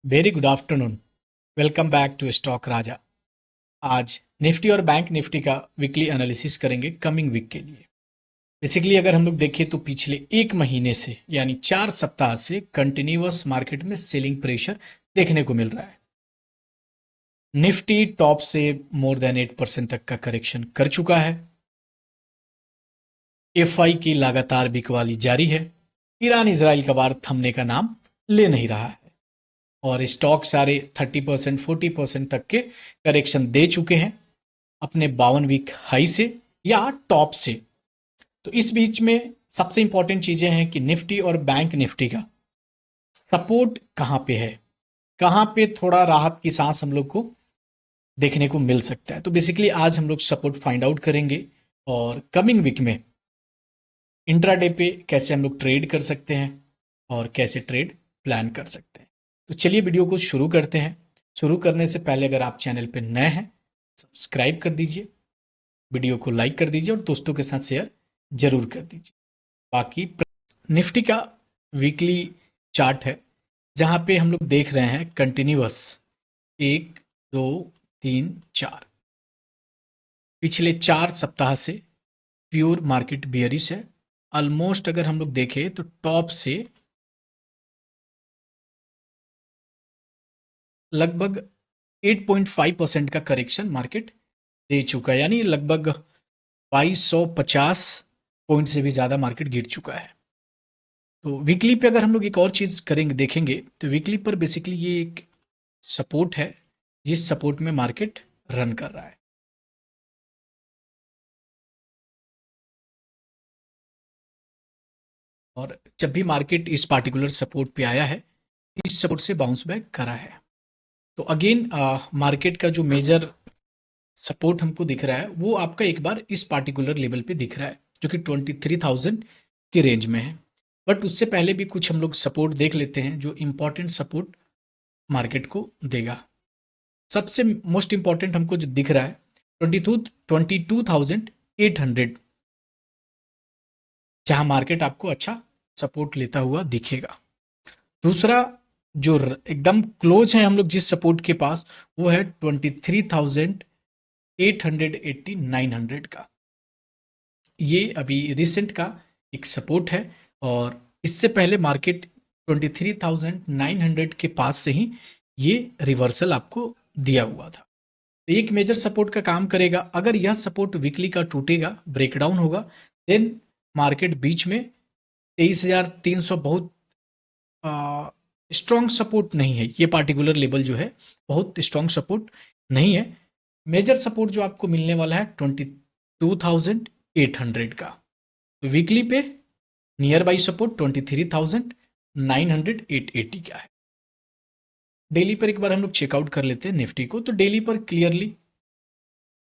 Very good afternoon. Welcome back to stock Raja. आज निफ्टी और bank Nifty का वीकली एनालिसिस करेंगे कमिंग वीक के लिए। बेसिकली अगर हम लोग देखें तो पिछले एक महीने से यानी 4 सप्ताह से कंटिन्यूअस मार्केट में सेलिंग प्रेशर देखने को मिल रहा है। निफ्टी टॉप से मोर देन 8% तक का करेक्शन कर चुका है। एफआई की लगातार बिकवाली जारी है। ईरान इजराइल का वार थमने का नाम ले नहीं रहा है और स्टॉक सारे 30% 40% तक के करेक्शन दे चुके हैं अपने 52 वीक हाई से या टॉप से। तो इस बीच में सबसे इंपॉर्टेंट चीजें हैं कि निफ्टी और बैंक निफ्टी का सपोर्ट कहाँ पे है, कहाँ पे थोड़ा राहत की सांस हम लोग को देखने को मिल सकता है। तो बेसिकली आज हम लोग सपोर्ट फाइंड आउट करेंगे और कमिंग वीक में इंट्राडे पे कैसे हम लोग ट्रेड कर सकते हैं और कैसे ट्रेड प्लान कर सकते हैं। तो चलिए वीडियो को शुरू करते हैं। शुरू करने से पहले अगर आप चैनल पे नए हैं सब्सक्राइब कर दीजिए, वीडियो को लाइक कर दीजिए और दोस्तों के साथ शेयर जरूर कर दीजिए। बाकी निफ्टी का वीकली चार्ट है जहां पे हम लोग देख रहे हैं कंटिन्यूअस 1 2 3 4 पिछले 4 सप्ताह से प्योर मार्केट बियरिश है। ऑलमोस्ट अगर हम लोग देखें तो टॉप से लगभग 8.5% का करेक्शन मार्केट दे चुका है, यानी लगभग 2250 पॉइंट से भी ज़्यादा मार्केट गिर चुका है। तो वीकली पे अगर हम लोग एक और चीज़ करेंगे देखेंगे तो वीकली पर बेसिकली ये एक सपोर्ट है जिस सपोर्ट में मार्केट रन कर रहा है। और जब भी मार्केट इस पार्टिकुलर सपोर्ट पे आया है इस सपोर्ट से बाउंस बैक करा है। तो अगेन मार्केट का जो मेजर सपोर्ट हमको दिख रहा है वो आपका एक बार इस पार्टिकुलर लेवल पे दिख रहा है जो कि 23,000 की रेंज में है। बट उससे पहले भी कुछ हम लोग सपोर्ट देख लेते हैं जो इंपॉर्टेंट सपोर्ट मार्केट को देगा। सबसे मोस्ट इंपॉर्टेंट हमको जो दिख रहा है 22,800, जहां मार्केट आपको अच्छा सपोर्ट लेता हुआ दिखेगा। दूसरा जो एकदम क्लोज है हम लोग जिस सपोर्ट के पास वो है 23,880 900 का। ये अभी रिसेंट का एक सपोर्ट है और इससे पहले मार्केट 23,900 के पास से ही ये रिवर्सल आपको दिया हुआ था। तो एक मेजर सपोर्ट का काम करेगा। अगर यह सपोर्ट वीकली का टूटेगा, ब्रेकडाउन होगा, देन मार्केट बीच में 23,300 बहुत स्ट्रॉन्ग सपोर्ट नहीं है। ये पार्टिकुलर लेवल जो है बहुत स्ट्रॉन्ग सपोर्ट नहीं है। मेजर सपोर्ट जो आपको मिलने वाला है 22,800 का। तो वीकली पे नियर बाई सपोर्ट 23,900 880 का है। डेली पर एक बार हम लोग चेकआउट कर लेते हैं निफ्टी को। तो डेली पर क्लियरली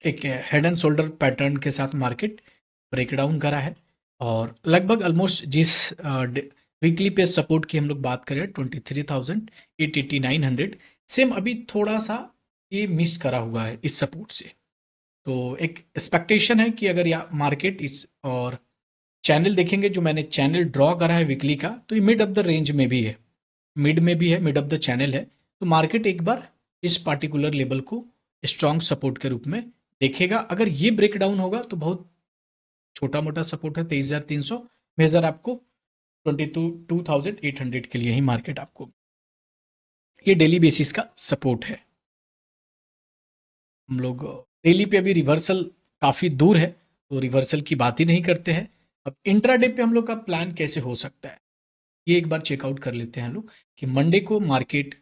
एक हेड एंड शोल्डर पैटर्न के साथ मार्केट ब्रेकडाउन करा है और लगभग ऑलमोस्ट जिस वीकली पे सपोर्ट की हम लोग बात करें 23,880 900 सेम अभी थोड़ा सा ये मिस करा हुआ है इस सपोर्ट से। तो एक एक्सपेक्टेशन है कि अगर या मार्केट इस और चैनल देखेंगे जो मैंने चैनल ड्रॉ करा है वीकली का तो ये मिड ऑफ द रेंज में भी है, मिड में भी है, मिड ऑफ द चैनल है। तो मार्केट एक बार इस पार्टिकुलर लेवल को स्ट्रॉन्ग सपोर्ट के रूप में देखेगा। अगर ये ब्रेक डाउन होगा तो बहुत छोटा मोटा सपोर्ट है 23,300, मेजर आपको 22,800 के लिए ही मार्केट आपको ये डेली बेसिस का सपोर्ट है। हम लोग डेली पे अभी रिवर्सल काफ़ी दूर है तो रिवर्सल की बात ही नहीं करते हैं। अब इंट्राडे पे हम लोग का प्लान कैसे हो सकता है ये एक बार चेकआउट कर लेते हैं हम लोग कि मंडे को मार्केट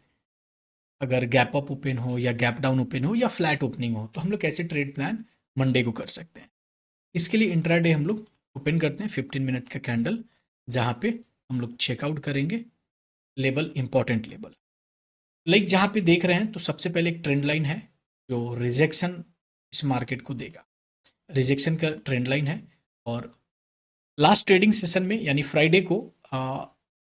अगर गैप अप ओपन हो या गैप डाउन ओपन हो या फ्लैट ओपनिंग हो तो हम लोग कैसे ट्रेड प्लान मंडे को कर सकते हैं। इसके लिए इंट्राडे हम लोग ओपन करते हैं 15 मिनट का कैंडल जहाँ पे हम लोग चेकआउट करेंगे लेवल, इंपॉर्टेंट लेवल लाइक जहाँ पे देख रहे हैं। तो सबसे पहले एक ट्रेंड लाइन है जो रिजेक्शन इस मार्केट को देगा, रिजेक्शन का ट्रेंड लाइन है। और लास्ट ट्रेडिंग सेशन में यानी फ्राइडे को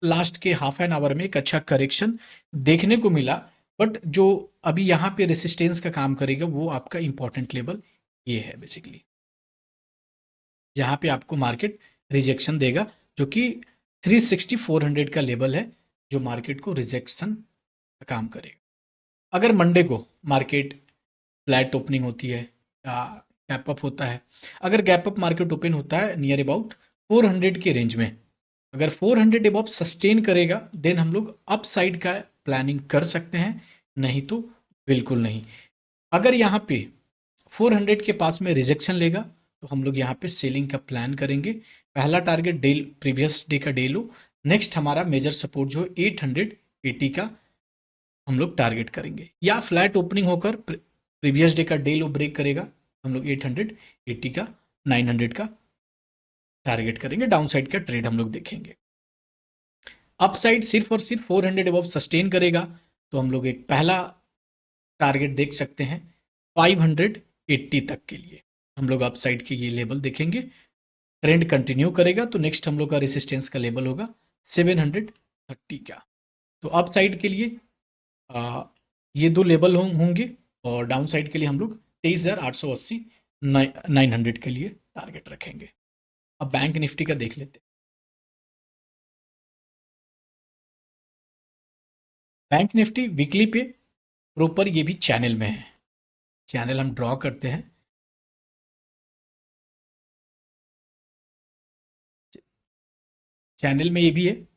लास्ट के हाफ एन आवर में एक अच्छा करेक्शन देखने को मिला। बट जो अभी यहाँ पे रेसिस्टेंस का काम करेगा वो आपका इंपॉर्टेंट लेवल ये है बेसिकली, जहाँ पे आपको मार्केट रिजेक्शन देगा जो कि 360 400 का लेवल है जो मार्केट को रिजेक्शन काम करेगा। अगर मंडे को मार्केट फ्लैट ओपनिंग होती है या गैप अप होता है, अगर गैप अप मार्केट ओपन होता है नियर अबाउट 400 के रेंज में, अगर 400 अबव सस्टेन करेगा देन हम लोग अप साइड का प्लानिंग कर सकते हैं, नहीं तो बिल्कुल नहीं। अगर यहाँ पे 400 के पास में रिजेक्शन लेगा तो हम लोग यहाँ पे सेलिंग का प्लान करेंगे। पहला टारगेट डे प्रीवियस डे का डे लो, नेक्स्ट हमारा मेजर सपोर्ट जो 880 का हम लोग टारगेट करेंगे, या फ्लैट ओपनिंग होकर प्रीवियस डे का डे लो ब्रेक करेगा, हम लोग 880 का 900 का टारगेट करेंगे, डाउन साइड का ट्रेड हम लोग देखेंगे। अप साइड सिर्फ और सिर्फ 400 अबव सस्टेन करेगा तो हम लोग एक पहला टारगेट देख सकते हैं 580 तक के लिए, हम लोग अप साइड के ये लेवल देखेंगे। ट्रेंड कंटिन्यू करेगा तो नेक्स्ट हम लोग का रेसिस्टेंस का लेवल होगा 730 का। तो अप साइड के लिए ये दो लेवल होंगे और डाउन साइड के लिए हम लोग 23,880 900 के लिए टारगेट रखेंगे। अब बैंक निफ्टी का देख लेते हैं। बैंक निफ्टी वीकली पे प्रॉपर ये भी चैनल में है, चैनल हम ड्रॉ करते हैं। चैनल में ये भी है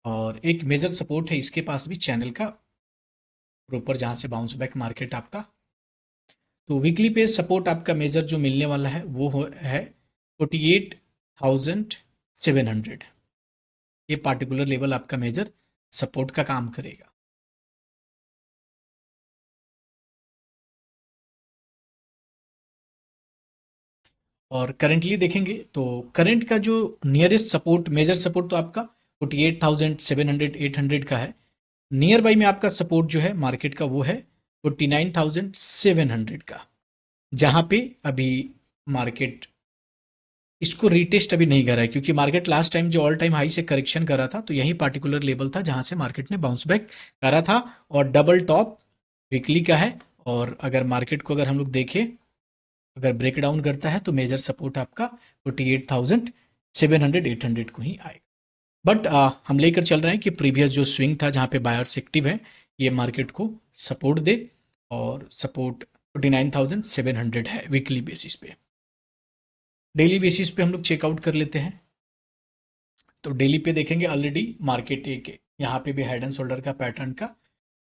और एक मेजर सपोर्ट है इसके पास भी चैनल का प्रॉपर, जहां से बाउंस बैक मार्केट आपका। तो वीकली पे सपोर्ट आपका मेजर जो मिलने वाला है वो है 48,700, ये पार्टिकुलर लेवल आपका मेजर सपोर्ट का काम करेगा। और करंटली देखेंगे तो करंट का जो नियरेस्ट सपोर्ट मेजर सपोर्ट तो आपका 48,700 800 का है। नियर बाई में आपका सपोर्ट जो है मार्केट का वो है 49,700 का, जहां पे अभी मार्केट इसको रीटेस्ट अभी नहीं करा है, क्योंकि मार्केट लास्ट टाइम जो ऑल टाइम हाई से करेक्शन करा था तो यही पार्टिकुलर लेवल था जहां से मार्केट ने बाउंस बैक करा था और डबल टॉप वीकली का है। और अगर मार्केट को अगर हम लोग देखें, अगर ब्रेक डाउन करता है तो मेजर सपोर्ट आपका 48,700 800 को ही आएगा। बट हम लेकर चल रहे हैं कि प्रीवियस जो स्विंग था जहाँ पे बायर्स एक्टिव है ये मार्केट को सपोर्ट दे, और सपोर्ट 49,700 है वीकली बेसिस पे। डेली बेसिस पे हम लोग चेकआउट कर लेते हैं। तो डेली पे देखेंगे ऑलरेडी मार्केट एक यहाँ पे भी हेड एंड शोल्डर का पैटर्न का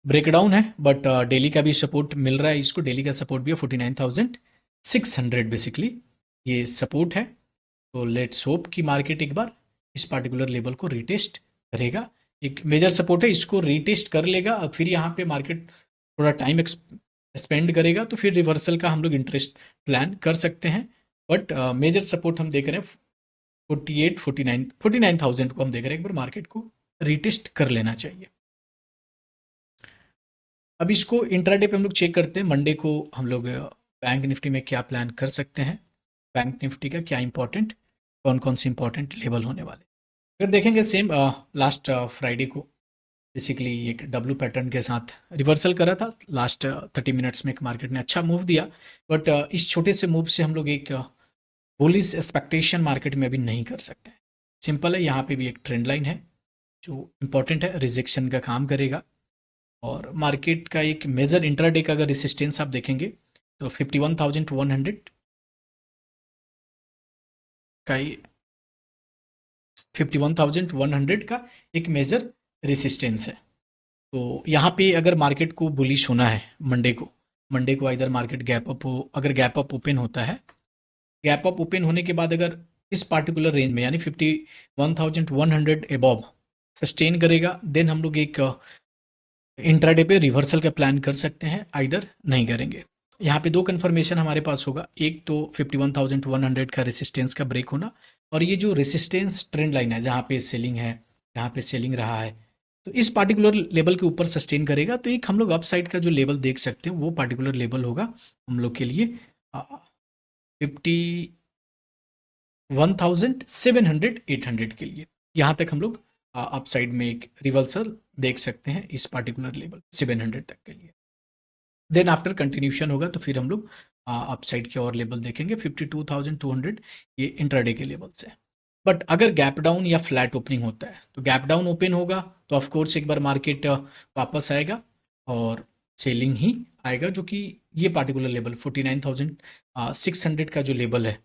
ब्रेकडाउन है, बट डेली का भी सपोर्ट मिल रहा है इसको। डेली का सपोर्ट भी है 49,600 बेसिकली ये सपोर्ट है। तो लेट्स होप कि मार्केट एक बार इस पार्टिकुलर लेवल को रीटेस्ट करेगा। एक मेजर सपोर्ट है, इसको रीटेस्ट कर लेगा और फिर यहाँ पे मार्केट थोड़ा टाइम स्पेंड करेगा तो फिर रिवर्सल का हम लोग इंटरेस्ट प्लान कर सकते हैं। बट मेजर सपोर्ट हम देख रहे हैं 49,000 को हम देख रहे हैं, एक बार मार्केट को रीटेस्ट कर लेना चाहिए। अब इसको इंट्राडे पे हम लोग चेक करते हैं। मंडे को हम लोग बैंक निफ्टी में क्या प्लान कर सकते हैं, बैंक निफ्टी का क्या इंपॉर्टेंट कौन कौन से इंपॉर्टेंट लेवल होने वाले। फिर देखेंगे सेम लास्ट फ्राइडे को बेसिकली एक डब्ल्यू पैटर्न के साथ रिवर्सल करा था। लास्ट 30 मिनट्स में एक मार्केट ने अच्छा मूव दिया, बट इस छोटे से मूव से हम लोग एक बुलिश एक्सपेक्टेशन मार्केट में अभी नहीं कर सकते। सिंपल है, यहाँ पे भी एक ट्रेंड लाइन है जो इंपॉर्टेंट है, रिजेक्शन का काम करेगा। और मार्केट का एक मेजर इंट्राडे का अगर रेसिस्टेंस आप देखेंगे तो 51,100 का ही 51,100 का एक मेजर रेसिस्टेंस है। तो यहाँ पे अगर मार्केट को बुलिश होना है मंडे को इधर मार्केट गैप अप हो, अगर गैप अप ओपन होता है, गैप अप ओपन होने के बाद अगर इस पार्टिकुलर रेंज में यानी 51,100 एबव सस्टेन करेगा देन हम लोग एक इंट्राडे पे रिवर्सल का प्लान कर सकते हैं, आइदर नहीं करेंगे। यहाँ पे दो कन्फर्मेशन हमारे पास होगा, एक तो 51,100 का रेसिस्टेंस का ब्रेक होना, और ये जो रेसिस्टेंस ट्रेंड लाइन है जहाँ पे सेलिंग है, जहाँ पे सेलिंग रहा है, तो इस पार्टिकुलर लेवल के ऊपर सस्टेन करेगा तो एक हम लोग अप साइड का जो लेवल देख सकते हैं वो पार्टिकुलर लेवल होगा हम लोग के लिए 51,700 800 के लिए। यहाँ तक हम लोग अप साइड में एक रिवर्सल देख सकते हैं इस पार्टिकुलर लेवल 700 तक के लिए। देन आफ्टर कंटिन्यूशन होगा तो फिर हम लोग अप साइड के और लेवल देखेंगे 52,200, ये इंट्राडे के लेवल्स है। बट अगर गैप डाउन या फ्लैट ओपनिंग होता है तो गैप डाउन ओपन होगा तो ऑफ कोर्स एक बार मार्केट वापस आएगा और सेलिंग ही आएगा, जो कि ये पार्टिकुलर लेवल 49,600 का जो लेवल है,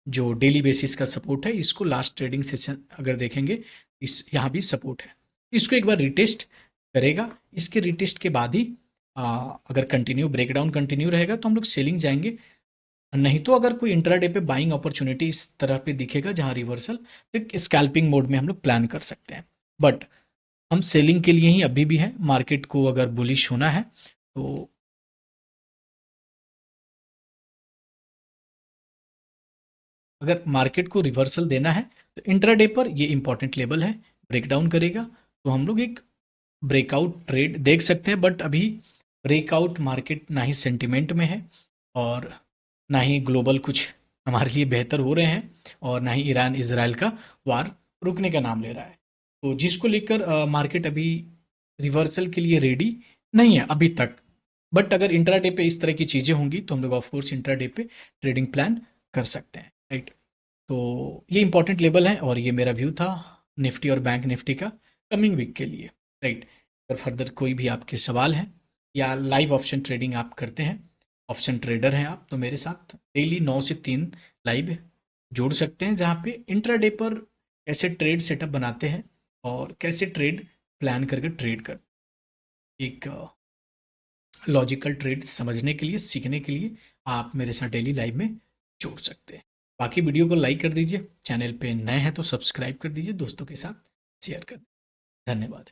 जो डेली बेसिस का सपोर्ट है, इसको लास्ट ट्रेडिंग सेशन अगर देखेंगे इस यहाँ भी सपोर्ट है। इसको एक बार रिटेस्ट करेगा, इसके रिटेस्ट के बाद ही अगर कंटिन्यू ब्रेकडाउन कंटिन्यू रहेगा तो हम लोग सेलिंग जाएंगे, नहीं तो अगर कोई इंट्राडे पे बाइंग अपॉर्चुनिटी इस तरह पे दिखेगा जहां रिवर्सल, तो स्कैल्पिंग मोड में हम लोग प्लान कर सकते हैं। बट हम सेलिंग के लिए ही अभी भी है, मार्केट को अगर बुलिश होना है तो अगर मार्केट को रिवर्सल देना है तो इंट्राडे पर ये इंपॉर्टेंट लेवल है, ब्रेकडाउन करेगा तो हम लोग एक ब्रेकआउट ट्रेड देख सकते हैं। बट अभी ब्रेकआउट मार्केट ना ही सेंटिमेंट में है और ना ही ग्लोबल कुछ हमारे लिए बेहतर हो रहे हैं और ना ही ईरान इजराइल का वार रुकने का नाम ले रहा है, तो जिसको लेकर मार्केट अभी रिवर्सल के लिए रेडी नहीं है अभी तक। बट अगर इंट्राडे पे इस तरह की चीज़ें होंगी तो हम लोग ऑफकोर्स इंट्राडे पे ट्रेडिंग प्लान कर सकते हैं, राइट। तो ये इंपॉर्टेंट लेवल है और ये मेरा व्यू था निफ्टी और बैंक निफ्टी का कमिंग वीक के लिए, राइट। अगर फर्दर कोई भी आपके सवाल हैं या लाइव ऑप्शन ट्रेडिंग आप करते हैं, ऑप्शन ट्रेडर हैं आप, तो मेरे साथ डेली 9 से 3 लाइव जोड़ सकते हैं, जहाँ पे इंट्राडे पर कैसे ट्रेड सेटअप बनाते हैं और कैसे ट्रेड प्लान करके ट्रेड कर एक लॉजिकल ट्रेड समझने के लिए, सीखने के लिए आप मेरे साथ डेली लाइव में जोड़ सकते हैं। बाकी वीडियो को लाइक कर दीजिए, चैनल पे नए हैं तो सब्सक्राइब कर दीजिए, दोस्तों के साथ शेयर कर दीजिए। धन्यवाद।